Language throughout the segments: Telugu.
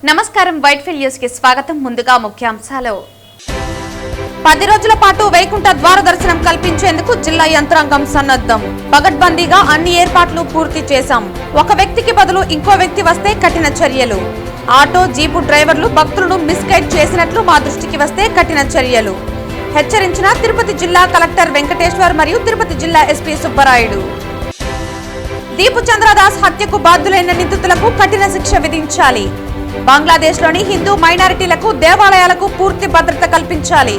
నమస్కారం వైట్ఫీల్డ్ న్యూస్ కి స్వాగతం. ముందుగా ముఖ్యాంశాలు. 10 రోజుల పాటు వైకుంఠ ద్వార దర్శనం కల్పించేందుకు జిల్లా యంత్రాంగం సన్నద్ధం. పగడ్బందీగా అన్ని ఏర్పాట్లు పూర్తి చేశాం. ఒక వ్యక్తికి బదులు ఇంకో వ్యక్తి వస్తే కఠిన చర్యలు. ఆటో జీపు డ్రైవర్లు భక్తులను మిస్గైడ్ చేసినట్లు మా దృష్టికి వస్తే కఠిన చర్యలు. హెచ్చరించిన తిరుపతి జిల్లా కలెక్టర్ వెంకటేశ్వర్ మరియు తిరుపతి జిల్లా ఎస్పీ సుబ్బరాయుడు. దీపు చంద్రదాస్ హత్యకు బాధ్యులైన నిందితులకు కఠిన శిక్ష విధించాలి. బంగ్లాదేశ్లోని హిందూ మైనారిటీలకు దేవాలయాలకు పూర్తి భద్రత కల్పించాలి.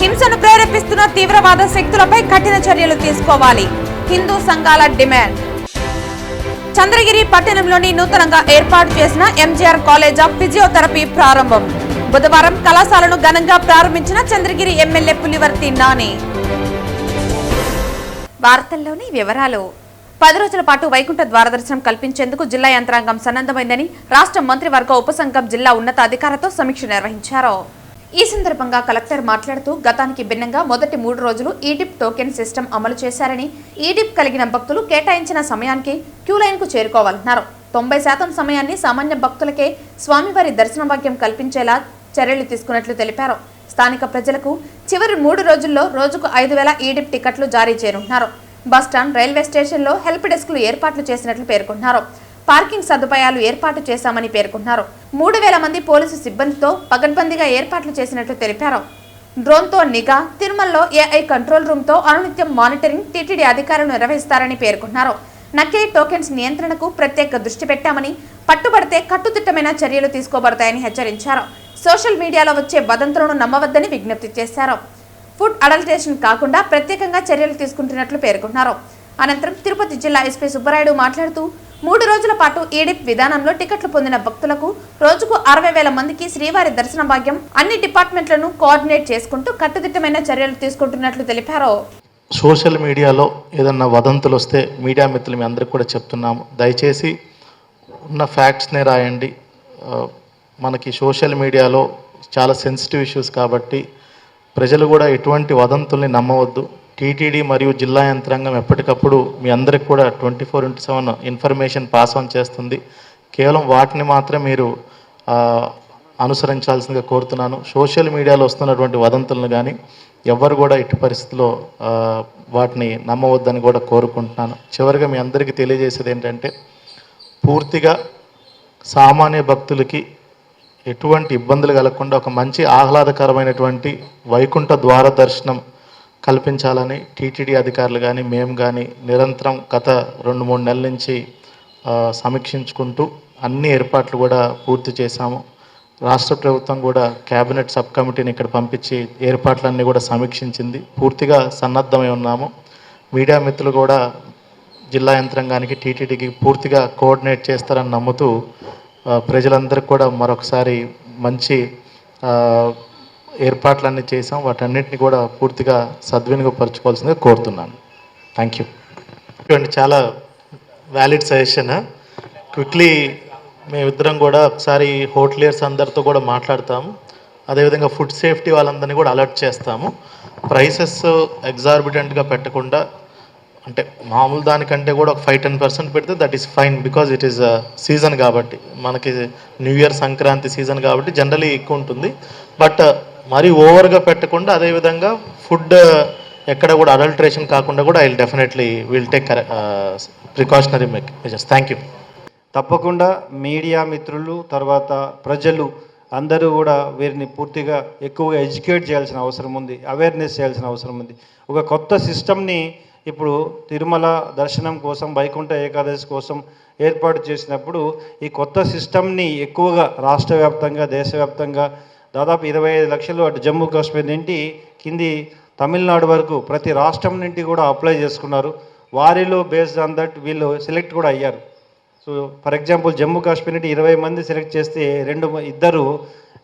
హింసను ప్రేరేపిస్తున్న తీవ్రవాద శక్తులపై కఠిన చర్యలు తీసుకోవాలి. హిందూ సంఘాల డిమాండ్. చంద్రగిరి పట్టణంలోని నూతనంగా ఏర్పాటు చేసిన ఎంజీఆర్ కాలేజ్ ఆఫ్ ఫిజియోథెరపీ ప్రారంభం. బుధవారం కళాశాలను ఘనంగా ప్రారంభించిన చంద్రగిరి ఎమ్మెల్యే పులివర్తి నాని. వార్తల్లోని వివరాలు. 10 రోజుల పాటు వైకుంఠ ద్వార దర్శనం కల్పించేందుకు జిల్లా యంత్రాంగం సన్నద్ధమైందని రాష్ట్ర మంత్రివర్గ ఉపసంఘం జిల్లా ఉన్నత అధికారులతో సమీక్ష నిర్వహించారు. ఈ సందర్భంగా కలెక్టర్ మాట్లాడుతూ గతానికి భిన్నంగా మొదటి 3 రోజులు ఈడిప్ టోకెన్ సిస్టమ్ అమలు చేశారని, ఈడిప్ కలిగిన భక్తులు కేటాయించిన సమయానికి క్యూలైన్ కు చేరుకోవాలన్నారు. 90% సమయాన్ని సామాన్య భక్తులకే స్వామివారి దర్శన భాగ్యం కల్పించేలా చర్యలు తీసుకున్నట్లు తెలిపారు. స్థానిక ప్రజలకు చివరి 3 రోజుల్లో రోజుకు 5000 ఈడిప్ టికెట్లు జారీ చేయనున్నారు. బస్టాండ్, రైల్వే స్టేషన్లో హెల్ప్ డెస్క్లు ఏర్పాట్లు చేసినట్లు పేర్కొన్నారు. పార్కింగ్ సదుపాయాలు ఏర్పాటు చేశామని పేర్కొన్నారు. 3000 మంది పోలీసు సిబ్బందితో పగడ్బందీగా ఏర్పాట్లు చేసినట్లు తెలిపారు. డ్రోన్తో నిఘా, తిరుమలలో ఏఐ కంట్రోల్ రూమ్తో అనునిత్యం మానిటరింగ్ టీటీడీ అధికారులు నిర్వహిస్తారని పేర్కొన్నారు. నకిలీ టోకెన్స్ నియంత్రణకు ప్రత్యేక దృష్టి పెట్టామని, పట్టుబడితే కట్టుదిట్టమైన చర్యలు తీసుకోబడతాయని హెచ్చరించారు. సోషల్ మీడియాలో వచ్చే వదంతులను నమ్మవద్దని విజ్ఞప్తి చేశారు. ఫుడ్ అడల్టరేషన్ కాకుండా ప్రత్యేకంగా చర్యలు తీసుకుంటున్నట్లు పేర్కొన్నారు. అనంతరం తిరుపతి జిల్లా ఎస్పీ సుబ్బరాయుడు మాట్లాడుతూ 3 రోజుల పాటు ఈడిప్ విధానంలో టికెట్లు పొందిన భక్తులకు రోజుకు 60,000 మందికి శ్రీవారి దర్శన భాగ్యం అన్ని డిపార్ట్మెంట్లను కోఆర్డినేట్ చేసుకుంటూ కట్టుదిట్టమైన చర్యలు తీసుకుంటున్నట్లు తెలిపారు. సోషల్ మీడియాలో ఏదన్నా వదంతులు వస్తే మీడియా మిత్రులు మీ అందరికీ కూడా చెప్తున్నాము, దయచేసి ఉన్న ఫ్యాక్ట్స్నే రాయండి. మనకి సోషల్ మీడియాలో చాలా సెన్సిటివ్ ఇష్యూస్ కాబట్టి ప్రజలు కూడా ఎటువంటి వదంతుల్ని నమ్మవద్దు. టీటీడీ మరియు జిల్లా యంత్రాంగం ఎప్పటికప్పుడు మీ అందరికి కూడా 24/7 ఇన్ఫర్మేషన్ పాస్ ఆన్ చేస్తుంది. కేవలం వాటిని మాత్రం మీరు అనుసరించాల్సిందిగా కోరుతున్నాను. సోషల్ మీడియాలో వస్తున్నటువంటి వదంతులను కానీ ఎవరు కూడా ఎట్టి పరిస్థితుల్లో వాటిని నమ్మవద్దని కూడా కోరుకుంటున్నాను. చివరిగా మీ అందరికీ తెలియజేసేది ఏంటంటే, పూర్తిగా సామాన్య భక్తులకి ఎటువంటి ఇబ్బందులు కలగకుండా ఒక మంచి ఆహ్లాదకరమైనటువంటి వైకుంఠ ద్వార దర్శనం కల్పించాలని టీటీడీ అధికారులు కానీ మేము కానీ నిరంతరం గత 2-3 నెలల నుంచి సమీక్షించుకుంటూ అన్ని ఏర్పాట్లు కూడా పూర్తి చేశాము. రాష్ట్ర ప్రభుత్వం కూడా కేబినెట్ సబ్ కమిటీని ఇక్కడ పంపించి ఏర్పాట్లన్నీ కూడా సమీక్షించింది. పూర్తిగా సన్నద్ధమై ఉన్నాము. మీడియా మిత్రులు కూడా జిల్లా యంత్రాంగానికి టీటీడీకి పూర్తిగా కోఆర్డినేట్ చేస్తారని నమ్ముతూ ప్రజలందరికీ కూడా మరొకసారి మంచి ఏర్పాట్లన్నీ చేసాం. వాటన్నిటిని కూడా పూర్తిగా సద్వినియోగపరచుకోవాల్సిందిగా కోరుతున్నాను. Thank you. చాలా వ్యాలిడ్ సజెషన్. క్విక్లీ మేమిద్దరం కూడా ఒకసారి హోటలియర్స్ అందరితో కూడా మాట్లాడతాము. అదేవిధంగా ఫుడ్ సేఫ్టీ వాళ్ళందరినీ కూడా అలర్ట్ చేస్తాము. ప్రైసెస్ ఎగ్జార్బిటెంట్గా పెట్టకుండా, అంటే మామూలు దానికంటే కూడా ఒక 5-10% పెడితే that is fine, because it is season కాబట్టి, మనకి న్యూ ఇయర్ సంక్రాంతి సీజన్ కాబట్టి జనరలీ ఎక్కువ ఉంటుంది. బట్ మరీ ఓవర్గా పెట్టకుండా, అదేవిధంగా ఫుడ్ ఎక్కడ కూడా అడల్టరేషన్ కాకుండా కూడా I definitely will take precautionary measures. Thank you. తప్పకుండా మీడియా మిత్రులు, తర్వాత ప్రజలు అందరూ కూడా వీరిని పూర్తిగా ఎక్కువగా ఎడ్యుకేట్ చేయాల్సిన అవసరం ఉంది, అవేర్నెస్ చేయాల్సిన అవసరం ఉంది. ఒక కొత్త సిస్టమ్ని ఇప్పుడు తిరుమల దర్శనం కోసం, వైకుంఠ ఏకాదశి కోసం ఏర్పాటు చేసినప్పుడు ఈ కొత్త సిస్టమ్ని ఎక్కువగా రాష్ట్ర వ్యాప్తంగా, దేశవ్యాప్తంగా దాదాపు 25 లక్షలు అటు జమ్మూ కాశ్మీర్ నుండి కింది తమిళనాడు వరకు ప్రతి రాష్ట్రం నుండి కూడా అప్లై చేసుకున్నారు. వారిలో బేస్డ్ ఆన్ దట్ వీళ్ళు సెలెక్ట్ కూడా అయ్యారు. So for example Jammu Kashmir నుండి 20 మంది సెలెక్ట్ చేస్తే 2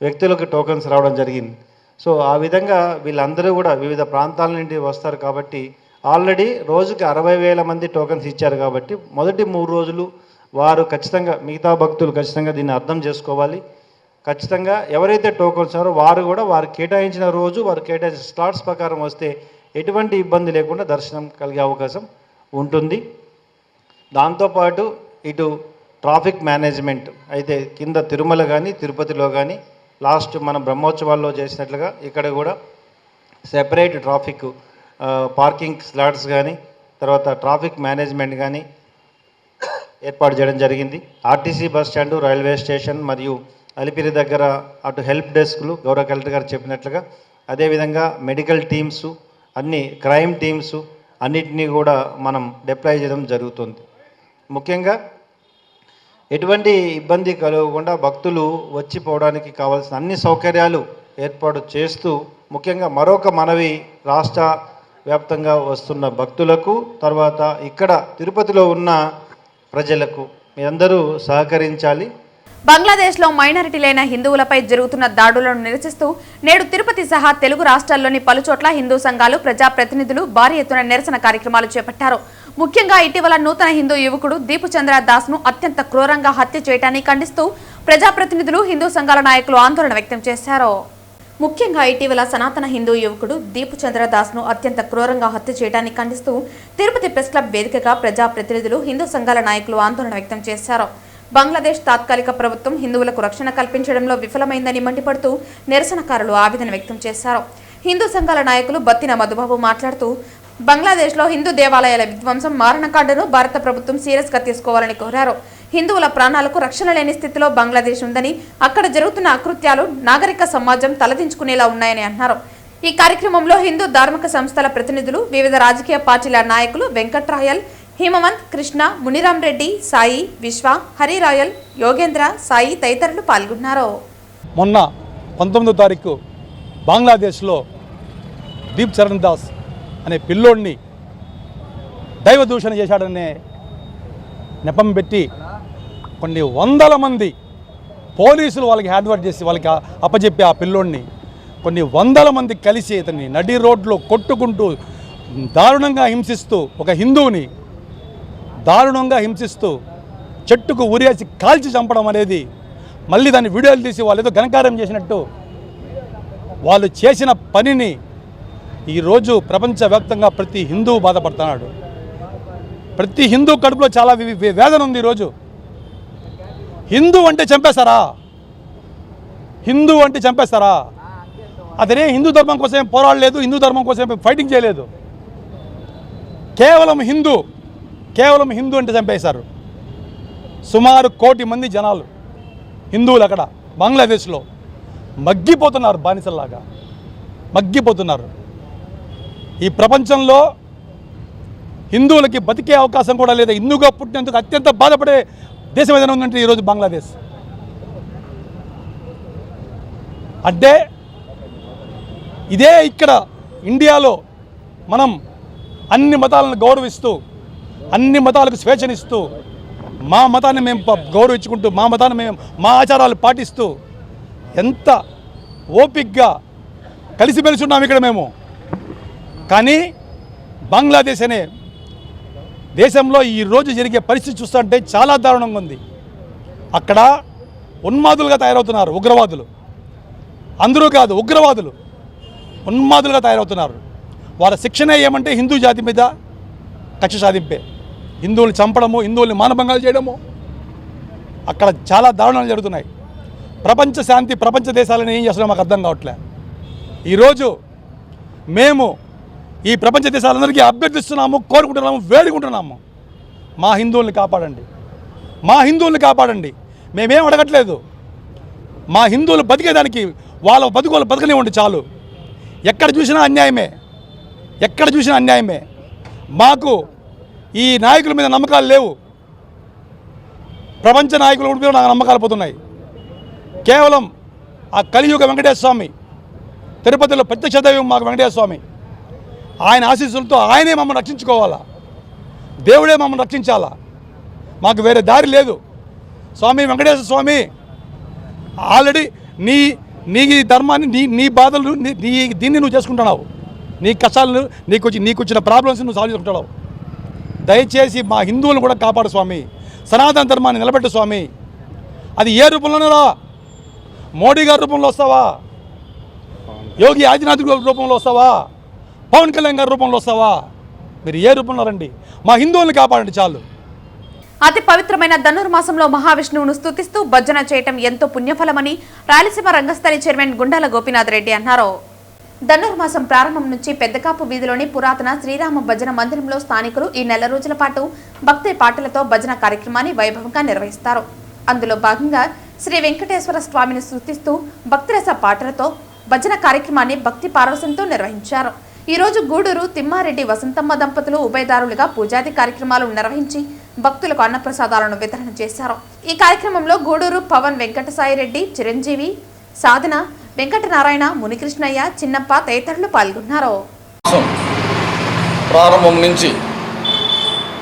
వ్యక్తులకు టోకన్స్ రావడం జరిగింది. సో ఆ విధంగా వీళ్ళందరూ కూడా వివిధ ప్రాంతాల నుండి వస్తారు కాబట్టి ఆల్రెడీ రోజుకి 60,000 మంది టోకన్స్ ఇచ్చారు. కాబట్టి మొదటి 3 రోజులు వారు ఖచ్చితంగా, మిగతా భక్తులు ఖచ్చితంగా దీన్ని అర్థం చేసుకోవాలి. ఖచ్చితంగా ఎవరైతే టోకన్స్ ఉన్నారో వారు కూడా వారు కేటాయించిన రోజు, వారు కేటాయించిన స్లాట్స్ ప్రకారం వస్తే ఎటువంటి ఇబ్బంది లేకుండా దర్శనం కలిగే అవకాశం ఉంటుంది. దాంతోపాటు ఇటు ట్రాఫిక్ మేనేజ్మెంట్ అయితే కింద తిరుమల కానీ తిరుపతిలో కానీ లాస్ట్ మనం బ్రహ్మోత్సవాల్లో చేసినట్లుగా ఇక్కడ కూడా సెపరేట్ ట్రాఫిక్ పార్కింగ్ స్లాట్స్ కానీ తర్వాత ట్రాఫిక్ మేనేజ్మెంట్ కానీ ఏర్పాటు చేయడం జరిగింది. RTC bus stand, railway station మరియు అలిపిరి దగ్గర అటు హెల్ప్ డెస్క్లు గౌరవ కలెక్టర్ గారు చెప్పినట్లుగా, అదేవిధంగా మెడికల్ టీమ్స్, అన్ని క్రైమ్ టీమ్స్ అన్నిటినీ కూడా మనం డిప్లాయ్ చేయడం జరుగుతుంది. ముఖ్యంగా ఎటువంటి ఇబ్బంది కలగకుండా భక్తులు వచ్చిపోవడానికి కావాల్సిన అన్ని సౌకర్యాలు ఏర్పాటు చేస్తూ, ముఖ్యంగా మరొక మనవి రాష్ట్ర వ్యాప్తంగా వస్తున్న భక్తులకు, తర్వాత ఇక్కడ తిరుపతిలో ఉన్న ప్రజలకు మీరందరూ సహకరించాలి. బంగ్లాదేశ్లో మైనారిటీలైన హిందువులపై జరుగుతున్న దాడులను నిరసిస్తూ నేడు తిరుపతి సహా తెలుగు రాష్ట్రాల్లోని పలుచోట్ల హిందూ సంఘాలు, ప్రజాప్రతినిధులు భారీ ఎత్తున నిరసన కార్యక్రమాలు చేపట్టారు. ముఖ్యంగా ఇటీవల నూతన హిందూ యువకుడు దీపుచంద్ర దాస్ను అత్యంత క్రూరంగా హత్య చేయడాన్ని ఖండిస్తూ ప్రజాప్రతినిధులు, హిందూ సంఘాల నాయకులు ఆందోళన వ్యక్తం చేశారు. ముఖ్యంగా ఇటీవల సనాతన హిందూ యువకుడు దీపుచంద్ర దాస్ను అత్యంత క్రూరంగా హత్య చేయడాన్ని ఖండిస్తూ తిరుపతి ప్రెస్ క్లబ్ వేదికగా ప్రజాప్రతినిధులు, హిందూ సంఘాల నాయకులు ఆందోళన వ్యక్తం చేశారు. బంగ్లాదేశ్ తాత్కాలిక ప్రభుత్వం హిందువులకు రక్షణ కల్పించడంలో విఫలమైందని మండిపడుతూ నిరసనకారులు ఆవేదన వ్యక్తం చేశారు. హిందూ సంఘాల నాయకులు బత్తిన మధుబాబు మాట్లాడుతూ బంగ్లాదేశ్లో హిందూ దేవాలయాల విధ్వంసం, మారణకాండను భారత ప్రభుత్వం సీరియస్గా తీసుకోవాలని కోరారు. హిందువుల ప్రాణాలకు రక్షణ లేని స్థితిలో బంగ్లాదేశ్ ఉందని, అక్కడ జరుగుతున్న అకృత్యాలు నాగరిక సమాజం తలదించుకునేలా ఉన్నాయని అన్నారు. ఈ కార్యక్రమంలో హిందూ ధార్మిక సంస్థల ప్రతినిధులు, వివిధ రాజకీయ పార్టీల నాయకులు వెంకట్రాయల్, హిమవంత్, కృష్ణ, మునిరామ్ రెడ్డి, సాయి, విశ్వ, హరిరాయల్, యోగేంద్ర, సాయి తదితరులు పాల్గొన్నారు. మొన్న 19వ తారీఖు బంగ్లాదేశ్లో దీప్ చరణ్ దాస్ అనే పిల్లోడిని దైవ దూషణ చేశాడనే నెపం పెట్టి కొన్ని వందల మంది పోలీసులు వాళ్ళకి హ్యాండ్ ఓవర్ చేసి వాళ్ళకి అప్పచెప్పి ఆ పిల్లోడిని కొన్ని వందల మంది కలిసి ఇతన్ని నడి రోడ్లో కొట్టుకుంటూ దారుణంగా హింసిస్తూ, ఒక హిందువుని దారుణంగా హింసిస్తూ చెట్టుకు ఉరేసి కాల్చి చంపడం అనేది, మళ్ళీ దాన్ని వీడియోలు తీసి వాళ్ళు ఏదో ఘనకార్యం చేసినట్టు వాళ్ళు చేసిన పనిని ఈరోజు ప్రపంచవ్యాప్తంగా ప్రతి హిందువు బాధపడుతున్నాడు. ప్రతి హిందూ కడుపులో చాలా వేదన ఉంది. ఈరోజు హిందూ అంటే చంపేస్తారా? హిందూ అంటే చంపేస్తారా? అతనే హిందూ ధర్మం కోసం పోరాడలేదు, హిందూ ధర్మం కోసం ఫైటింగ్ చేయలేదు. కేవలం హిందూ అంటే చంపేశారు. సుమారు 1 కోటి మంది జనాలు హిందువులు అక్కడ బంగ్లాదేశ్లో మగ్గిపోతున్నారు, బానిసల్లాగా మగ్గిపోతున్నారు. ఈ ప్రపంచంలో హిందువులకి బతికే అవకాశం కూడా లేదు. హిందూగా పుట్టినందుకు అత్యంత బాధపడే దేశం ఏదైనా ఉందంటే ఈరోజు బంగ్లాదేశ్. అంటే ఇదే ఇక్కడ ఇండియాలో మనం అన్ని మతాలను గౌరవిస్తూ, అన్ని మతాలకు స్వేచ్ఛనిస్తూ, మా మతాన్ని మేము గౌరవించుకుంటూ, మా మతాన్ని మేము, మా ఆచారాలు పాటిస్తూ ఎంత ఓపిక్గా కలిసిమెలిసి ఉన్నాం ఇక్కడ మేము. కానీ బంగ్లాదేశ్ అనే దేశంలో ఈరోజు జరిగే పరిస్థితి చూస్తుంటే చాలా దారుణంగా ఉంది. అక్కడ ఉన్మాదులుగా తయారవుతున్నారు ఉగ్రవాదులు. అందరూ కాదు, ఉగ్రవాదులు ఉన్మాదులుగా తయారవుతున్నారు. వాళ్ళ శిక్షణ ఏమంటే హిందూ జాతి మీద కక్ష సాధింపే, హిందువులు చంపడము, హిందువుల్ని మానభంగాలు చేయడము. అక్కడ చాలా దారుణాలు జరుగుతున్నాయి. ప్రపంచ శాంతి, ప్రపంచ దేశాలను ఏం చేస్తున్నారో మాకు అర్థం కావట్లే. ఈరోజు మేము ఈ ప్రపంచ దేశాలందరికీ అభ్యర్థిస్తున్నాము, కోరుకుంటున్నాము, వేడుకుంటున్నాము, మా హిందువుల్ని కాపాడండి, మా హిందువుల్ని కాపాడండి. మేమేం అడగట్లేదు. మా హిందువులు బతికేదానికి వాళ్ళ బతుకులు బతకనివ్వండి చాలు. ఎక్కడ చూసినా అన్యాయమే, ఎక్కడ చూసినా అన్యాయమే. మాకు ఈ నాయకుల మీద నమ్మకాలు లేవు. ప్రపంచ నాయకుల మీద నాకు నమ్మకాలు పోతున్నాయి. కేవలం ఆ కలియుగ వెంకటేశ్వర స్వామి, తిరుపతిలో ప్రత్యక్ష దైవం మాకు వెంకటేశ్వర స్వామి, ఆయన ఆశీస్సులతో ఆయనే మమ్మల్ని రక్షించుకోవాలా, దేవుడే మమ్మల్ని రక్షించాలా. మాకు వేరే దారి లేదు. స్వామి వెంకటేశ్వర స్వామి, ఆల్రెడీ నీ ధర్మాన్ని, నీ బాధలు, దీన్ని నువ్వు చేసుకుంటున్నావు. నీ కష్టాలను, నీకు వచ్చిన ప్రాబ్లమ్స్ నువ్వు సాల్వ్ చేసుకుంటున్నావు. దయచేసి మా హిందువులను కూడా కాపాడు స్వామి. సనాతన ధర్మాన్ని నిలబెట్టు స్వామి. అది ఏ రూపంలోనే రా. మోడీ గారి రూపంలో వస్తావా, యోగి ఆదినాథ్ రూపంలో వస్తావా, పవన్ కళ్యాణ్ గారి రూపంలో వస్తావా, మీరు ఏ రూపంలో రండి, మా హిందువుల్ని కాపాడండి చాలు. అతి పవిత్రమైన ధనుర్మాసంలో మహావిష్ణువును స్తుతిస్తూ భజన చేయటం ఎంతో పుణ్యఫలమని రాయలసీమ రంగస్థలి చైర్మన్ గుండాల గోపీనాథ్ రెడ్డి అన్నారు. ధనుర్మాసం ప్రారంభం నుంచి పెద్దకాపు వీధిలోని పురాతన శ్రీరామ భజన మందిరంలో స్థానికులు ఈ నెల రోజుల పాటు భక్తి పాటలతో భజన కార్యక్రమాన్ని వైభవంగా నిర్వహిస్తారు. అందులో భాగంగా శ్రీ వెంకటేశ్వర స్వామిని స్తుతిస్తూ భక్తిరస పాటలతో భజన కార్యక్రమాన్ని భక్తి పారవశంతో నిర్వహించారు. ఈ రోజు గూడూరు తిమ్మారెడ్డి వసంతమ్మ దంపతులు ఉభయదారులుగా పూజాది కార్యక్రమాలు నిర్వహించి భక్తులకు అన్నప్రసాదాలను వితరణ చేశారు. ఈ కార్యక్రమంలో గూడూరు పవన్ వెంకటసాయిరెడ్డి, చిరంజీవి, సాధన, వెంకటనారాయణ, మునికృష్ణయ్య, చిన్నప్ప తదితరులు పాల్గొన్నారు. ప్రారంభం నుంచి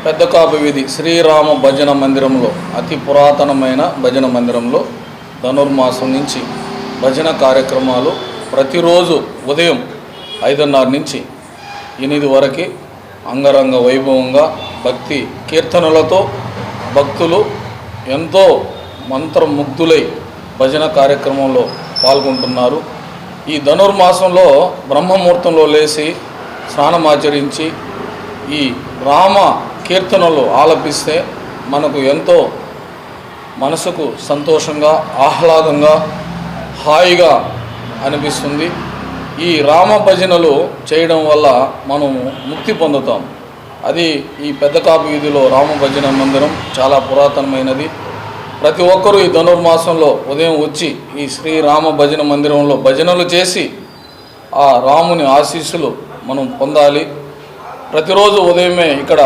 పెద్దకాపు వీధి శ్రీరామ భజన మందిరంలో, అతి పురాతనమైన భజన మందిరంలో ధనుర్మాసం నుంచి భజన కార్యక్రమాలు ప్రతిరోజు ఉదయం 5:30 నుంచి 8 వరకు అంగరంగ వైభవంగా భక్తి కీర్తనలతో భక్తులు ఎంతో మంత్రముగ్ధులై భజన కార్యక్రమంలో పాల్గొంటున్నారు. ఈ ధనుర్మాసంలో బ్రహ్మముహూర్తంలో లేచి స్నానమాచరించి ఈ రామ కీర్తనలు ఆలపిస్తే మనకు ఎంతో మనసుకు సంతోషంగా, ఆహ్లాదంగా, హాయిగా అనిపిస్తుంది. ఈ రామ భజనలు చేయడం వల్ల మనము ముక్తి పొందుతాం. అది ఈ పెద్దకాపు వీధిలో రామ భజన మందిరం చాలా పురాతనమైనది. ప్రతి ఒక్కరూ ఈ ధనుర్మాసంలో ఉదయం వచ్చి ఈ శ్రీరామ భజన మందిరంలో భజనలు చేసి ఆ రాముని ఆశీస్సులు మనం పొందాలి. ప్రతిరోజు ఉదయమే ఇక్కడ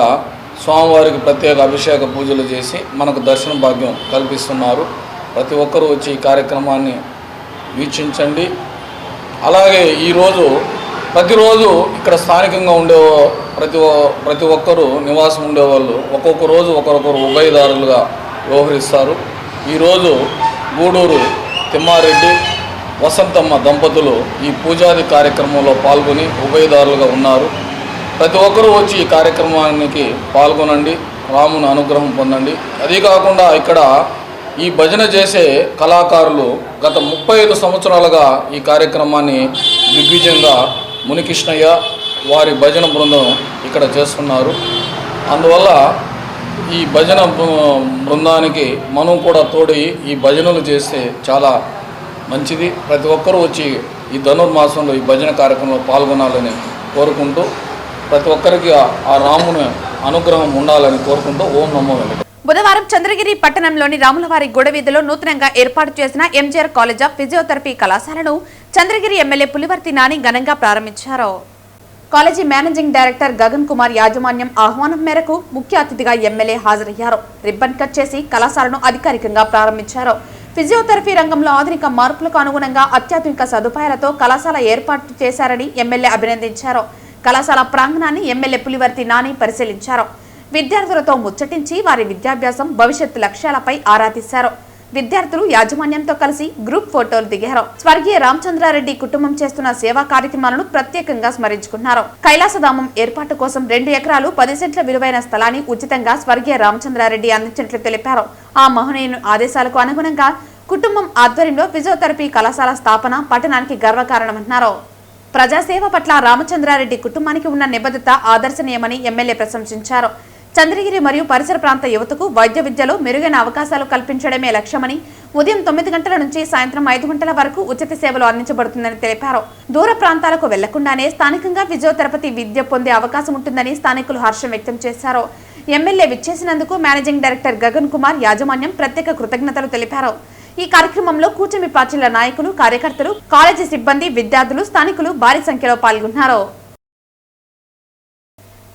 స్వామివారికి ప్రత్యేక అభిషేక పూజలు చేసి మనకు దర్శన భాగ్యం కల్పిస్తున్నారు. ప్రతి ఒక్కరూ వచ్చి ఈ కార్యక్రమాన్ని వీక్షించండి. అలాగే ఈరోజు ప్రతిరోజు ఇక్కడ స్థానికంగా ఉండే ప్రతి ఒక్కరూ నివాసం ఉండేవాళ్ళు ఒక్కొక్క రోజు ఒకరొకరు ఉభయదారులుగా వ్యవహరిస్తారు. ఈరోజు గూడూరు తిమ్మారెడ్డి, వసంతమ్మ దంపతులు ఈ పూజాది కార్యక్రమంలో పాల్గొని ఉభయదారులుగా ఉన్నారు. ప్రతి ఒక్కరూ వచ్చి ఈ కార్యక్రమానికి పాల్గొనండి, రాముని అనుగ్రహం పొందండి. అదీ కాకుండా ఇక్కడ ఈ భజన చేసే కళాకారులు గత 35 సంవత్సరాలుగా ఈ కార్యక్రమాన్ని దిగ్విజయంగా మునికృష్ణయ్య వారి భజన బృందం ఇక్కడ చేస్తున్నారు. అందువల్ల ఈ భజన బృందానికి మనం కూడా తోడి ఈ భజనలు చేస్తే చాలా మంచిది. ప్రతి ఒక్కరూ వచ్చి ఈ ధనుర్మాసంలో ఈ భజన కార్యక్రమంలో పాల్గొనాలని కోరుకుంటూ, ప్రతి ఒక్కరికి ఆ రాముని అనుగ్రహం ఉండాలని కోరుకుంటూ ఓం నమో వెంకటేశ్వరాయ. బుధవారం చంద్రగిరి పట్టణంలోని రాములవారి గూడవీధిలో నూతనంగా ఏర్పాటు చేసిన ఎంజీఆర్ కాలేజ్ ఆఫ్ ఫిజియోథెరపీ కళాశాలను చంద్రగిరి ఎమ్మెల్యే పులివర్తి నాని ఘనంగా ప్రారంభించారు. College managing director Gagan Kumar యాజమాన్యం ఆహ్వానం మేరకు ముఖ్య అతిథిగా ఎమ్మెల్యే హాజరయ్యారు. రిబ్బన్ కట్ చేసి కళాశాలను అధికారికంగా ప్రారంభించారు. ఫిజియోథెరపీ రంగంలో ఆధునిక మార్పులకు అనుగుణంగా అత్యాధునిక సదుపాయాలతో కళాశాల ఏర్పాటు చేశారని ఎమ్మెల్యే అభినందించారు. కళాశాల ప్రాంగణాన్ని ఎమ్మెల్యే పులివర్తి నాని పరిశీలించారు. విద్యార్థులతో ముచ్చటించి వారి విద్యాభ్యాసం, భవిష్యత్తు లక్ష్యాలపై ఆరా తీశారు. విద్యార్థులు యాజమాన్యంతో కలిసి గ్రూప్ ఫోటోలు దిగారు. స్వర్గీయ రామచంద్రారెడ్డి కుటుంబం చేస్తున్న సేవా కార్యక్రమాలను ప్రత్యేకంగా స్మరించుకున్నారు. కైలాసధామం ఏర్పాటు కోసం 2 ఎకరాలు 10 సెంట్ల విలువైన స్థలాన్ని ఉచితంగా స్వర్గీయ రామచంద్రారెడ్డి అందించినట్లు తెలిపారు. ఆ మహనీయుని ఆదేశాలకు అనుగుణంగా కుటుంబం ఆధ్వర్యంలో ఫిజియోథెరపీ కళాశాల స్థాపన పట్టణానికి గర్వకారణమన్నారు. ప్రజాసేవ పట్ల రామచంద్రారెడ్డి కుటుంబానికి ఉన్న నిబద్ధత ఆదర్శనీయమని ఎమ్మెల్యే ప్రశంసించారు. చంద్రగిరి మరియు పరిసర ప్రాంత యువతకు వైద్య విద్యలో మెరుగైన అవకాశాలు కల్పించడమే లక్ష్యమని, ఉదయం 9 గంటల నుంచి సాయంత్రం 5 గంటల వరకు ఉచిత సేవలు అందించబడుతుందని తెలిపారు. దూర ప్రాంతాలకు వెళ్లకుండానే స్థానికంగా ఫిజియోథెరపీ విద్య పొందే అవకాశం ఉంటుందని స్థానికులు హర్షం వ్యక్తం చేశారు. ఎమ్మెల్యే విచ్చేసినందుకు మేనేజింగ్ డైరెక్టర్ గగన్ కుమార్ యాజమాన్యం ప్రత్యేక కృతజ్ఞతలు తెలిపారు. ఈ కార్యక్రమంలో కూటమి పార్టీల నాయకులు, కార్యకర్తలు, కాలేజీ సిబ్బంది, విద్యార్థులు, స్థానికులు భారీ సంఖ్యలో పాల్గొన్నారు.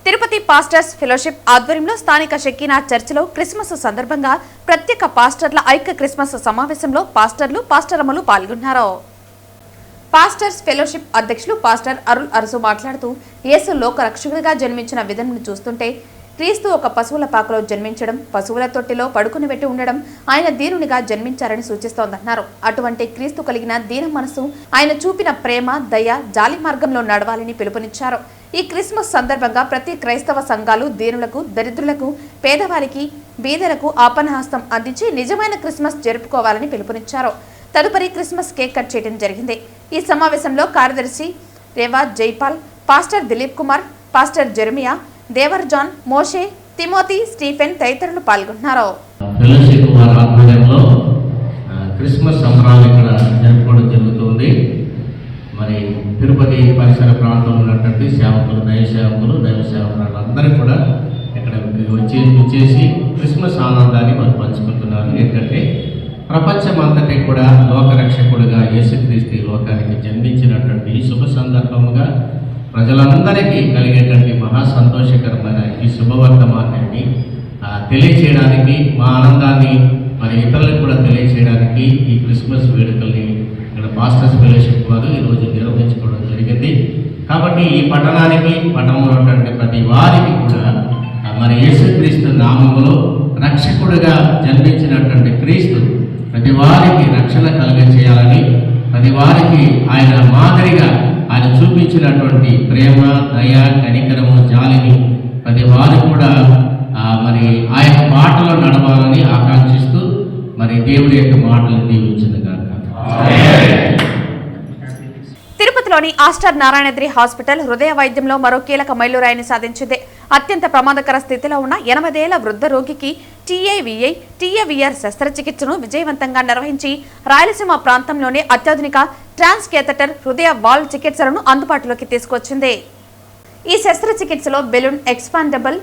తిరుపతి పాస్టర్స్ ఫెలోషిప్ ఆధ్వర్యంలో స్థానిక షెకీనా చర్చిలో క్రిస్మస్ సందర్భంగా ప్రత్యేక పాస్టర్ల ఐక్య క్రిస్మస్ సమావేశంలో పాస్టర్లు, పాస్టరమ్మలు పాల్గొన్నారు. పాస్టర్స్ ఫెలోషిప్ అధ్యక్షులు పాస్టర్ అరుల్ అరసు మాట్లాడుతూ, యేసు లోక రక్షకుడిగా జన్మించిన విధంను చూస్తుంటే క్రీస్తు ఒక పశువుల పాకలో జన్మించడం, పశువుల తొట్టిలో పడుకుని పెట్టి ఉండడం ఆయన దీనునిగా జన్మించారని సూచిస్తోందన్నారు. అటువంటి క్రీస్తు కలిగిన దీన మనసు, ఆయన చూపిన ప్రేమ, దయ, జాలి మార్గంలో నడవాలని పిలుపునిచ్చారు. ఈ క్రిస్మస్ సందర్భంగా ప్రతి క్రైస్తవ సంఘాలు దీనులకు, దరిద్రులకు, పేదవారికి, బీదలకు ఆపన్నహస్తం అందించి నిజమైన క్రిస్మస్ జరుపుకోవాలని పిలుపునిచ్చారు. తదుపరి క్రిస్మస్ కేక్ కట్ చేయడం జరిగింది. ఈ సమావేశంలో కార్యదర్శి Reva Jaipal, pastor Dilip Kumar, pastor Jeremiah, Devar John, Moshe, Timothy, Stephen తదితరులు పాల్గొన్నారు. ఫెలోషిప్ వారి ఆధ్వర్యంలో క్రిస్మస్ సంబరాలు ఇక్కడ జరుపుకోవడం జరుగుతుంది. మరి తిరుపతి పరిసర ప్రాంతంలో ఉన్నటువంటి సేవకులు, దైవ సేవకురాలు అందరూ కూడా ఇక్కడ వచ్చేసి క్రిస్మస్ ఆనందాన్ని మరి పంచుకుంటున్నారు. ఏంటంటే ప్రపంచమంతటి కూడా లోకరక్షకుడుగా యేసుక్రీస్తు లోకానికి జన్మించినటువంటి ఈ శుభ సందర్భముగా ప్రజలందరికీ కలిగేటువంటి మహా సంతోషకరమైన ఈ శుభవర్తమానాన్ని తెలియచేయడానికి, మా ఆనందాన్ని మరి ఇతరులకు కూడా తెలియచేయడానికి ఈ క్రిస్మస్ వేడుకల్ని ఇక్కడ పాస్టర్స్ ఫెలోషిప్ వారు ఈరోజు నిర్వహించుకోవడం జరిగింది. కాబట్టి ఈ పట్టణంలో ఉన్నటువంటి ప్రతి వారికి కూడా మరి యేసుక్రీస్తు నామములో రక్షకుడిగా జన్మించినటువంటి క్రీస్తు ప్రతి వారికి రక్షణ కలుగజేయాలని, ప్రతి వారికి ఆయన మాదిరిగా ఆయన చూపించినటువంటి ప్రేమ, దయ, కనికరము, జాలిని ప్రతి వారు కూడా మరి ఆ యొక్క బాటలో నడవాలని ఆకాంక్షిస్తూ మరి దేవుడి యొక్క మాటలు దీవించునుగాక. తిరుపతిలోని ఆస్టర్ నారాయణద్రి హాస్పిటల్ హృదయ వైద్యంలో మరో కీలక మైలురాయిని సాధించింది. అత్యంత ప్రమాదకర స్థితిలో ఉన్న 80 ఏళ్ల వృద్ధ రోగికి టీఏవీఆర్ శస్త్రచికిత్సను విజయవంతంగా నిర్వహించి రాయలసీమ ప్రాంతంలోనే అత్యాధునిక ట్రాన్స్కేథటర్ హృదయ వాల్వ్ చికిత్సలను అందుబాటులోకి తీసుకొచ్చింది. ఈ శస్త్రచికిత్సలో బెలూన్ ఎక్స్పాండబుల్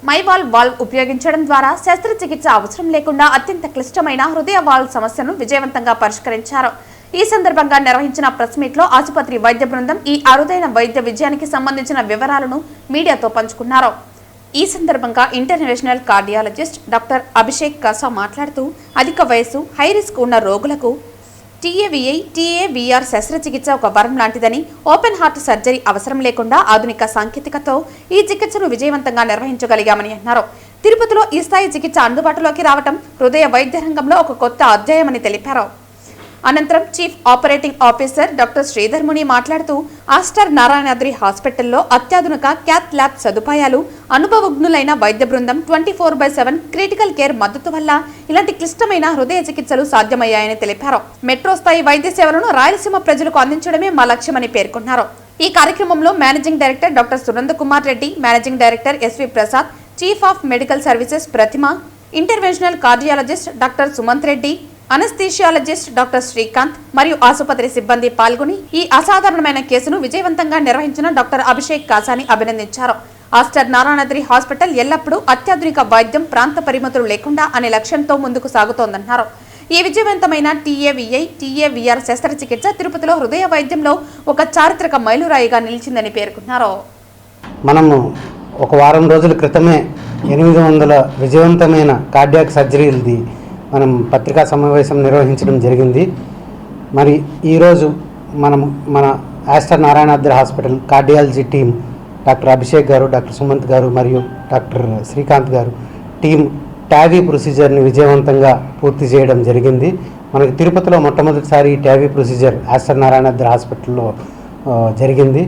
మైవాల్ వాల్వ్ ఉపయోగించడం ద్వారా శస్త్రచికిత్స అవసరం లేకుండా అత్యంత క్లిష్టమైన హృదయ వాల్వ్ సమస్యను విజయవంతంగా పరిష్కరించారు. ఈ సందర్భంగా నిర్వహించిన ప్రెస్ మీట్ లో ఆసుపత్రి వైద్య బృందం ఈ అరుదైన వైద్య విజయానికి సంబంధించిన వివరాలను మీడియాతో పంచుకున్నారు. ఈ సందర్భంగా ఇంటర్నేషనల్ కార్డియాలజిస్ట్ డాక్టర్ అభిషేక్ కసా మాట్లాడుతూ అధిక వయసు, హై రిస్క్ ఉన్న రోగులకు టీఏవీఆర్ శస్త్రచికిత్స ఒక వరం లాంటిదని, ఓపెన్ హార్ట్ సర్జరీ అవసరం లేకుండా ఆధునిక సాంకేతికతో ఈ చికిత్సను విజయవంతంగా నిర్వహించగలిగామని అన్నారు. తిరుపతిలో ఈ స్థాయి చికిత్స అందుబాటులోకి రావడం హృదయ వైద్య రంగంలో ఒక కొత్త అధ్యాయమని తెలిపారు. అనంతరం chief operating officer doctor Sridhar ముని మాట్లాడుతూ ఆస్టర్ నారాయణాద్రి హాస్పిటల్లో అత్యాధునిక క్యాత్ ల్యాబ్ సదుపాయాలు, అనుభవజ్ఞులైన వైద్య బృందం, 24/7 క్రిటికల్ కేర్ మద్దతు వల్ల ఇలాంటి క్లిష్టమైన హృదయ చికిత్సలు సాధ్యమయ్యాయని తెలిపారు. మెట్రో స్థాయి వైద్య సేవలను రాయలసీమ ప్రజలకు అందించడమే మా లక్ష్యమని పేర్కొన్నారు. ఈ కార్యక్రమంలో managing director doctor Sunanda Kumar Reddy, managing director SV Prasad, chief of medical services Pratima, interventional cardiologist doctor Sumanth Reddy, anaesthesiologist doctor Srikanth మరియు ఆసుపత్రి సిబ్బంది పాల్గొని ఈ అసాధారణమైన కేసును విజయవంతంగా నిర్వహించిన డాక్టర్ అభిషేక్ కాసాని అభినందించారు. ఆస్టర్ నారాయణద్రి హాస్పిటల్ ఎల్లప్పుడూ అత్యాధునిక వైద్యం, ప్రాంత పరిమితులు లేకుండా అనే లక్ష్యంతో ముందుకు సాగుతోందన్నారు. ఈ విజయవంతమైన టీఏవీఆర్ శస్త్రచికిత్స తిరుపతిలో హృదయ వైద్యంలో ఒక చారిత్రక మైలురాయిగా నిలిచిందని పేర్కొన్నారు. మనము ఒక వారం రోజుల క్రితమే 800 విజయవంతమైన కార్డియాక్ సర్జరీలది మనం పత్రికా సమావేశం నిర్వహించడం జరిగింది. మరి ఈరోజు మన Aster Narayanadri hospital cardiology team doctor Abhishek గారు, డాక్టర్ సుమంత్ గారు మరియు డాక్టర్ శ్రీకాంత్ గారు టీం ట్యావీ ప్రొసీజర్ని విజయవంతంగా పూర్తి చేయడం జరిగింది. మనకి తిరుపతిలో మొట్టమొదటిసారి ఈ ట్యావీ ప్రొసీజర్ ఆస్టర్ నారాయణాద్రి హాస్పిటల్లో జరిగింది.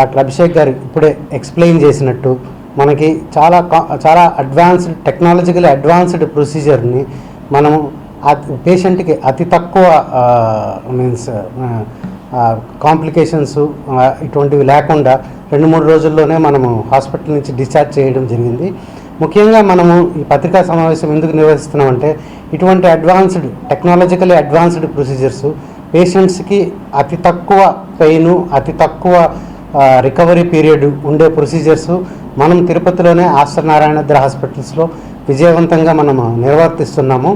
డాక్టర్ అభిషేక్ గారు ఇప్పుడే ఎక్స్ప్లెయిన్ చేసినట్టు మనకి చాలా అడ్వాన్స్డ్, టెక్నాలజికల్ అడ్వాన్స్డ్ ప్రొసీజర్ని మనము పేషెంట్కి అతి తక్కువ కాంప్లికేషన్స్ ఇటువంటివి లేకుండా 2-3 రోజుల్లోనే మనము హాస్పిటల్ నుంచి డిశ్చార్జ్ చేయడం జరిగింది. ముఖ్యంగా మనము ఈ పత్రికా సమావేశం ఎందుకు నిర్వహిస్తున్నామంటే ఇటువంటి టెక్నాలజికలీ అడ్వాన్స్డ్ ప్రొసీజర్స్ పేషెంట్స్కి అతి తక్కువ పెయిన్, అతి తక్కువ రికవరీ పీరియడ్ ఉండే ప్రొసీజర్స్ మనం తిరుపతిలోనే ఆస్టర్ నారాయణాద్రి హాస్పిటల్స్లో విజయవంతంగా మనము నిర్వర్తిస్తున్నాము.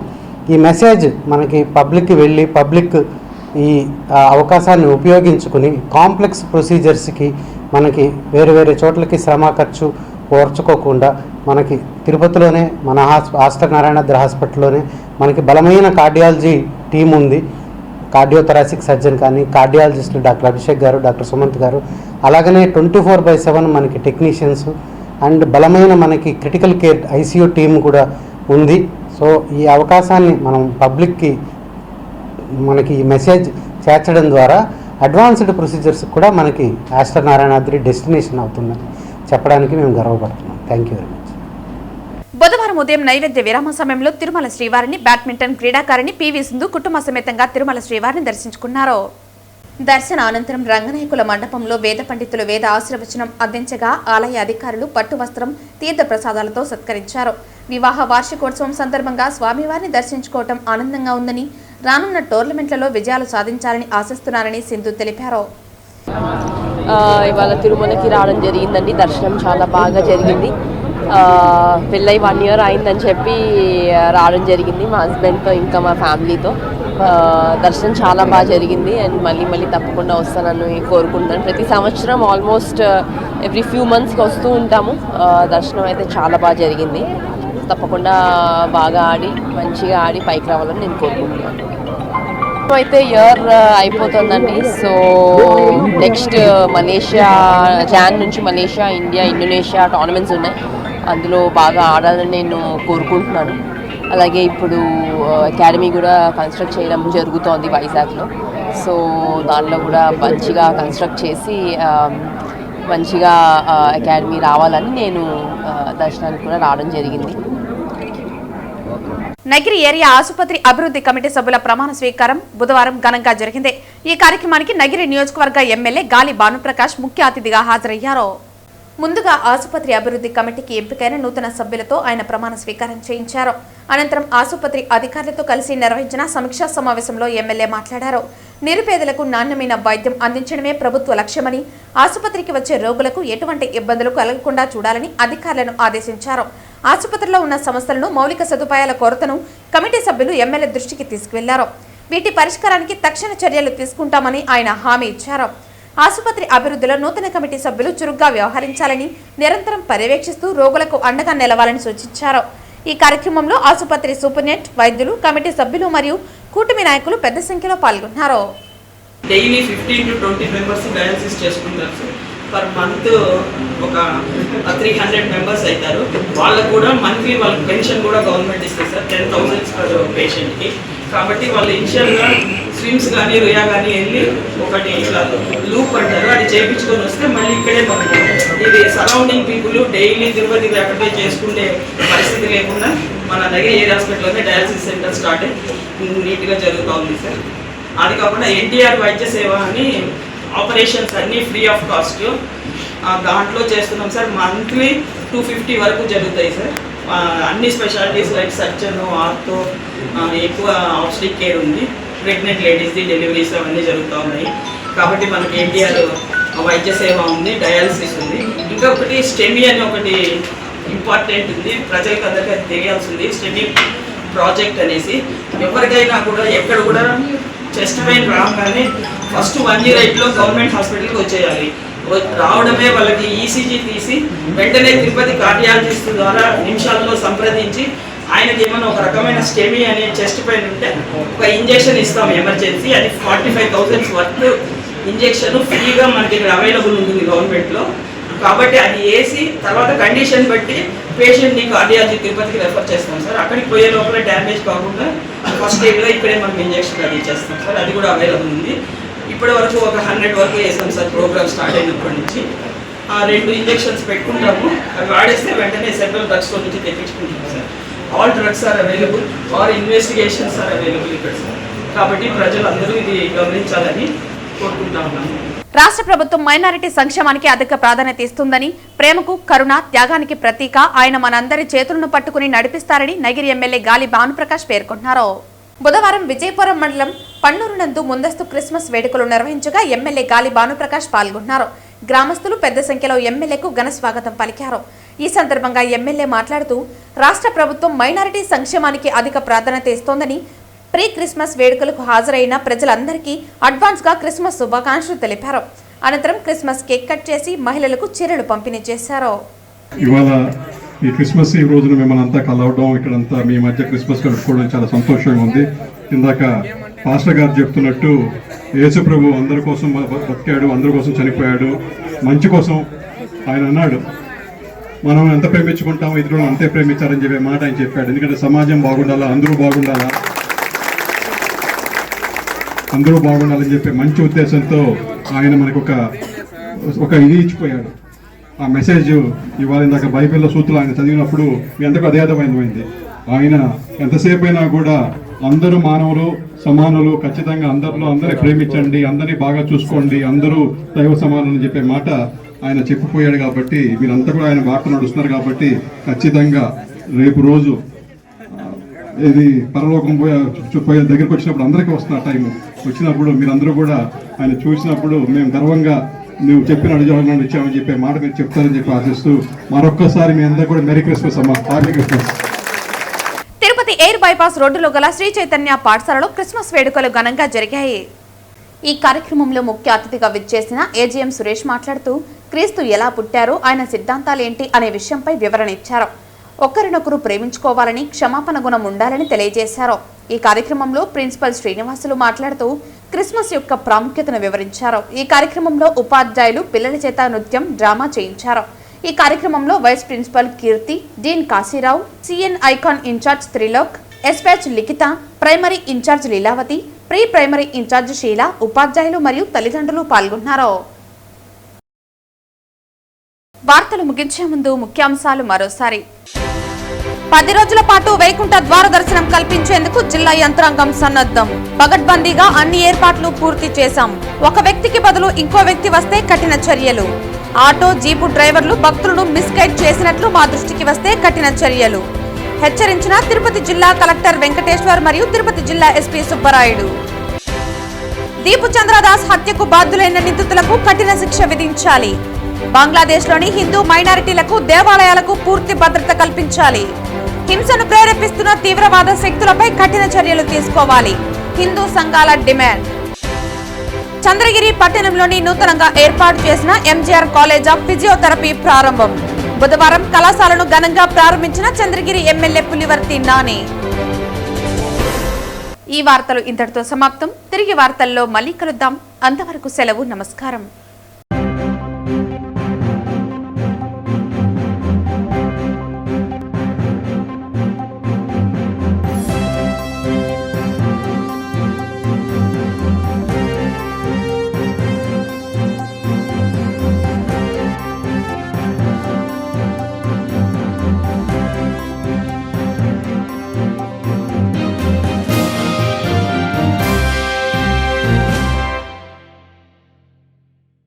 ఈ మెసేజ్ మనకి పబ్లిక్కి వెళ్ళి పబ్లిక్ ఈ అవకాశాన్ని ఉపయోగించుకుని కాంప్లెక్స్ ప్రొసీజర్స్కి మనకి వేరే చోట్లకి శ్రమ ఖర్చు ఓర్చుకోకుండా మనకి తిరుపతిలోనే మన ఆస్టర్ నారాయణాద్రి హాస్పిటల్లోనే మనకి బలమైన కార్డియాలజీ టీం ఉంది. కార్డియోథొరాసిక్ సర్జన్ కానీ కార్డియాలజిస్టులు డాక్టర్ అభిషేక్ గారు, డాక్టర్ సుమంత్ గారు, అలాగనే 24/7 మనకి టెక్నీషియన్స్ అండ్ బలమైన మనకి క్రిటికల్ కేర్ ఐసీయూ టీం కూడా ఉంది. సో ఈ అవకాశాన్ని మనం పబ్లిక్కి మనకి ఈ మెసేజ్ చేర్చడం ద్వారా అడ్వాన్స్డ్ ప్రొసీజర్స్ కూడా మనకి ఆస్టర్ నారాయణాద్రి డెస్టినేషన్ అవుతుందని చెప్పడానికి మేము గర్వపడుతున్నాం. Thank you very much. బుధవారం ఉదయం నైవేద్య విరామ సమయంలో తిరుమల శ్రీవారిని బ్యాడ్మింటన్ క్రీడాకారిణి పివి సింధు కుటుంబ సమేతంగా తిరుమల శ్రీవారిని దర్శించుకున్నారు. దర్శన అనంతరం రంగనాయకుల మండపంలో వేద పండితులు వేద ఆశీర్వచనం అందించగా ఆలయ అధికారులు పట్టు వస్త్రం తీర్థ ప్రసాదాలతో సత్కరించారు. వివాహ వార్షికోత్సవం సందర్భంగా స్వామివారిని దర్శించుకోవటం ఆనందంగా ఉందని, రానున్న టోర్నమెంట్లలో విజయాలు సాధించాలని ఆశిస్తున్నారని సింధు తెలిపారు. ఇవాళ తిరుమలకి రావడం జరిగిందండి. దర్శనం చాలా బాగా జరిగింది. పెళ్ళై 1 year అయిందని చెప్పి రావడం జరిగింది మా హస్బెండ్తో ఇంకా మా ఫ్యామిలీతో. దర్శనం చాలా బాగా జరిగింది అండ్ మళ్ళీ తప్పకుండా వస్తానని కోరుకుంటున్నాను. ప్రతి సంవత్సరం ఆల్మోస్ట్ ఎవ్రీ ఫ్యూ మంత్స్కి వస్తూ ఉంటాము. దర్శనం అయితే చాలా బాగా జరిగింది. తప్పకుండా బాగా ఆడి మంచిగా ఆడి పైకి రావాలని నేను కోరుకుంటున్నాను. అయితే ఇయర్ అయిపోతుందండి. సో నెక్స్ట్ మలేషియా జాన్ నుంచి మలేషియా, ఇండియా, ఇండోనేషియా టోర్నమెంట్స్ ఉన్నాయి. అందులో బాగా ఆడాలని నేను కోరుకుంటున్నాను. అలాగే ఇప్పుడు అకాడమీ కూడా కన్స్ట్రక్ట్ చేయడం జరుగుతోంది వైజాగ్లో. సో దానిలో కూడా మంచిగా కన్స్ట్రక్ట్ చేసి మంచిగా అకాడమీ రావాలని నేను దర్శనానికి కూడా రావడం జరిగింది. నగిరి ఏరియా ఆసుపత్రి అభివృద్ధి కమిటీ సభ్యుల ప్రమాణ స్వీకారం బుధవారం ఘనంగా జరిగింది. ఈ కార్యక్రమానికి నగిరి నియోజకవర్గ ఎమ్మెల్యే గాలి భానుప్రకాష్ ముఖ్య అతిథిగా హాజరయ్యారు. ముందుగా ఆసుపత్రి అభివృద్ధి కమిటీకి ఎంపికైన నూతన సభ్యులతో ఆయన ప్రమాణ స్వీకారం చేయించారు. అనంతరం ఆసుపత్రి అధికారులతో కలిసి నిర్వహించిన సమీక్షా సమావేశంలో ఎమ్మెల్యే మాట్లాడారు. నిరుపేదలకు నాణ్యమైన వైద్యం అందించడమే ప్రభుత్వ లక్ష్యమని, ఆసుపత్రికి వచ్చే రోగులకు ఎటువంటి ఇబ్బందులు కలగకుండా చూడాలని అధికారులను ఆదేశించారు. ఆసుపత్రిలో ఉన్న సమస్యలను, మౌలిక సదుపాయాల కొరతను కమిటీ సభ్యులు ఎమ్మెల్యే దృష్టికి తీసుకువెళ్లారు. వీటి పరిష్కారానికి తక్షణ చర్యలు తీసుకుంటామని ఆయన హామీ ఇచ్చారు. ఆసుపత్రి అభివృద్ధిలో నూతన కమిటీ సభ్యులు చురుగ్గా వ్యవహరించాలని, నిరంతరం పర్యవేక్షిస్తూ రోగులకు అండగా నిలవాలని సూచించారు. ఈ కార్యక్రమంలో ఆసుపత్రి సూపరింటెండెంట్, వైద్యులు, కమిటీ సభ్యులు మరియు కూటమి నాయకులు పెద్ద సంఖ్యలో పాల్గొన్నారు. డైలీ 15 to 20 మెంబర్స్ డయాలసిస్ చేసుకుంటారు సార్. పర్ మంత్ ఒక 300 మెంబర్స్ అవుతారు. వాళ్ళకు కూడా మంత్లీ వాళ్ళకి పెన్షన్ కూడా గవర్నమెంట్ ఇస్తుంది సార్, 10,000 పర్ పేషెంట్కి. కాబట్టి వాళ్ళు ఇనిషియల్గా స్విమ్స్ కానీ రుయా కానీ వెళ్ళి ఒకటి ఇట్లా లూప్ అంటారు, అది చేయించుకొని వస్తే మళ్ళీ ఇక్కడే మనకు ఇది సరౌండింగ్ పీపుల్ డైలీ తిరుపతి అక్కడే చేసుకునే పరిస్థితి లేకుండా మన దగ్గర ఏరియా హాస్పిటల్లోనే డయాలసిస్ సెంటర్ స్టార్ట్ నీట్గా జరుగుతూ ఉంది సార్. అది కాకుండా ఎన్టీఆర్ వైద్య సేవ అని ఆపరేషన్స్ అన్నీ ఫ్రీ ఆఫ్ కాస్ట్ దాంట్లో చేస్తున్నాం సార్. మంత్లీ 250 వరకు జరుగుతాయి సార్. అన్ని స్పెషాలిటీస్ లైక్ సర్జన్, ఆర్థో, ఎక్కువ ఆబ్స్టిక్ కేర్ ఉంది. ప్రెగ్నెంట్ లేడీస్ది డెలివరీస్ అవన్నీ జరుగుతూ ఉన్నాయి. కాబట్టి మనకి ఎన్టీఆర్ వైద్య సేవ ఉంది, డయాలసిస్ ఉంది. ఇంకా ఒకటి స్టెమీ అని ఒకటి ఇంపార్టెంట్ ఉంది, ప్రజలకు అందరికీ అది తెలియాల్సి ఉంది. స్టెమీ ప్రాజెక్ట్ అనేసి ఎవరికైనా కూడా ఎక్కడ కూడా చెస్ట్ పెయిన్ రాగానే ఫస్ట్ 1 year 8లో గవర్నమెంట్ హాస్పిటల్కి వచ్చేయాలి. రావడమే వాళ్ళకి ఈసీజీ తీసి వెంటనే తిరుపతి కార్డియాలజిస్ట్ ద్వారా నిమిషాల్లో సంప్రదించి ఆయనకి ఏమైనా ఒక రకమైన స్టెమీ అనే చెస్ట్ పెయిన్ ఉంటే ఒక ఇంజెక్షన్ ఇస్తాం ఎమర్జెన్సీ. అది 45,000 వర్త్ ఇంజెక్షన్ ఫ్రీగా మనకి ఇక్కడ అవైలబుల్ ఉంటుంది గవర్నమెంట్లో. కాబట్టి అది వేసి తర్వాత కండిషన్ బట్టి పేషెంట్ని కార్డియాలజీ తిరుపతికి రెఫర్ చేస్తాం సార్. అక్కడికి పోయే లోపల డ్యామేజ్ కాకుండా ఫస్ట్ ఎయిడ్గా ఇక్కడే మనం ఇంజెక్షన్ అది ఇచ్చేస్తాం సార్. అది కూడా అవైలబుల్ ఉంది. ఇప్పటి వరకు ఒక 100 వరకు వేసాం సార్. ప్రోగ్రామ్ స్టార్ట్ అయినప్పటి నుంచి 2 ఇంజెక్షన్స్ పెట్టుకుంటాము. అవి వాడేస్తే వెంటనే సెంట్రల్ డ్రగ్ స్టోర్ నుంచి తెప్పించుకుంటాం sir. All drugs are available, or investigations are available ఇక్కడ సార్. కాబట్టి ప్రజలందరూ ఇది గమనించాలని కోరుకుంటా ఉన్నాను. రాష్ట్ర ప్రభుత్వం మైనారిటీ సంక్షేమానికి అధిక ప్రాధాన్యత ఇస్తుందని, ప్రేమకు, కరుణ, త్యాగానికి ప్రతీక ఆయన మనందరి చేతులను పట్టుకుని నడిపిస్తారని నగిరి ఎమ్మెల్యే గాలి భానుప్రకాష్ పేర్కొన్నారు. బుధవారం విజయపురం మండలం పన్నూరు నందు ముందస్తు క్రిస్మస్ వేడుకలు నిర్వహించగా ఎమ్మెల్యే గాలి భానుప్రకాష్ పాల్గొన్నారు. గ్రామస్తులు పెద్ద సంఖ్యలో ఎమ్మెల్యేకు ఘన స్వాగతం పలికారు. ఈ సందర్భంగా ఎమ్మెల్యే మాట్లాడుతూ రాష్ట్ర ప్రభుత్వం మైనారిటీ సంక్షేమానికి అధిక ప్రాధాన్యత ఇస్తోందని, ప్రీ క్రిస్మస్ వేడుకలకు హాజరైన ప్రజలందరికీ అడ్వాన్స్ గా క్రిస్మస్ శుభాకాంక్షలు తెలిపారు. అనంతరం క్రిస్మస్ కేక్ కట్ చేసి మహిళలకు చీరలు పంపిణీ చేశారు. ఇవాళ ఈ క్రిస్మస్ ఈ రోజున మిమ్మల్ని అంతా కలవడం, ఇక్కడంతా మీ మధ్య క్రిస్మస్ గడుపుకోవడం చాలా సంతోషంగా ఉంది. ఇందాక పాస్టర్ గారు చెప్తున్నట్టు యేసు ప్రభు అందరి కోసం బతికాడు, అందరి కోసం చనిపోయాడు, మంచి కోసం ఆయన అన్నాడు. మనం ఎంత ప్రేమించుకుంటామో ఇతరులను అంతే ప్రేమించాలని చెప్పే మాట ఆయన చెప్పాడు. ఎందుకంటే సమాజం బాగుండాలా, అందరూ బాగుండాలని చెప్పే మంచి ఉద్దేశంతో ఆయన మనకు ఒక ఇది ఇచ్చిపోయాడు. ఆ మెసేజ్ ఇవాళ ఇందాక బైబిల్లో సూత్రాలు ఆయన చదివినప్పుడు మీ అందరికీ అదే అర్థమైంది. ఆయన ఎంతసేపు అయినా కూడా అందరూ మానవులు సమానులు, ఖచ్చితంగా అందరినీ ప్రేమించండి, అందరినీ బాగా చూసుకోండి, అందరూ దైవ సమానులు అని చెప్పే మాట ఆయన చెప్పిపోయాడు. కాబట్టి మీరంతా కూడా ఆయన బాట నడుస్తున్నారు. కాబట్టి ఖచ్చితంగా రేపు రోజు ఇది పరలోకం పోయే దగ్గరికి వచ్చినప్పుడు అందరికీ వస్తున్న టైం వచ్చినప్పుడు మీరందరూ కూడా ఆయన చూసినప్పుడు మేము గర్వంగా నువ్వు చెప్పిన అడుగులను ఇచ్చామని చెప్పే మాట మీరు చెప్తారని చెప్పి ఆశిస్తూ మరొక్కసారి మీ అందరూ కూడా మెరీ క్రిస్మస్ అమ్మా, happy Christmas. Tirupati air bypass రోడ్డులో గల శ్రీ చైతన్య పాఠశాలలో క్రిస్మస్ వేడుకలు ఘనంగా జరిగాయి. ఈ కార్యక్రమంలో ముఖ్య అతిథిగా విచ్చేసిన ఏజీఎం సురేష్ మాట్లాడుతూ క్రీస్తు ఎలా పుట్టారో, ఆయన సిద్ధాంతాలేంటి అనే విషయంపై వివరణ ఇచ్చారు. ఒకరినొకరు ప్రేమించుకోవాలని, క్షమాపణ గుణం ఉండాలని తెలియజేశారు. ఈ కార్యక్రమంలో ప్రిన్సిపల్ శ్రీనివాసులు మాట్లాడుతూ క్రిస్మస్ యొక్క ప్రాముఖ్యతను వివరించారు. ఈ కార్యక్రమంలో ఉపాధ్యాయులు పిల్లల చేత నృత్యం, డ్రామా చేయించారు. ఈ కార్యక్రమంలో vice principal Keerthi, dean Kasirao, CN icon incharge Trilok, ఎస్పాచ్ Likhitha, primary incharge Leelavathi, pre primary incharge Sheela, ఉపాధ్యాయులు మరియు తల్లిదండ్రులు పాల్గొన్నారు. వార్తలు ముగించే ముందు ముఖ్యాంశాలు మరోసారి. 10 రోజుల పాటు వైకుంఠ ద్వార దర్శనం కల్పించేందుకు జిల్లా యంత్రాంగం సన్నద్ధం. పగడ్బందీగా అన్ని ఏర్పాట్లు పూర్తి చేశాం. ఒక వ్యక్తికి బదులు ఇంకో వ్యక్తి వస్తే కఠిన చర్యలు. ఆటో, జీపు డ్రైవర్లు భక్తులను మిస్గైడ్ చేసినట్లు మా దృష్టికి వస్తే కఠిన చర్యలు. హెచ్చరించిన తిరుపతి జిల్లా కలెక్టర్ వెంకటేశ్వర్ మరియు తిరుపతి జిల్లా ఎస్పీ సుబ్బరాయుడు. దీపు చంద్రదాస్ హత్యకు బాధ్యులైన నిందితులకు కఠిన శిక్ష విధించాలి. బంగ్లాదేశ్లోని హిందూ మైనారిటీలకు, దేవాలయాలకు పూర్తి భద్రత కల్పించాలి. హింసను ప్రేరేపిస్తున్న తీవ్రవాద శక్తులపై కఠిన చర్యలు తీసుకోవాలి. హిందూ సంఘాల డిమాండ్. చంద్రగిరి పట్టణంలోని నూతనంగా ఏర్పాటు చేసిన ఎంజీఆర్ కాలేజ్ ఆఫ్ ఫిజియోథెరపీ ప్రారంభం. బుధవారం కళాశాలను ఘనంగా ప్రారంభించిన చంద్రగిరి ఎమ్మెల్యే పులివర్తి నాని. ఈ వార్తలు ఇంతటితో సమాప్తం. తిరిగి వార్తల్లో మళ్ళీ కలుద్దాం. అంతవరకు సెలవు. నమస్కారం.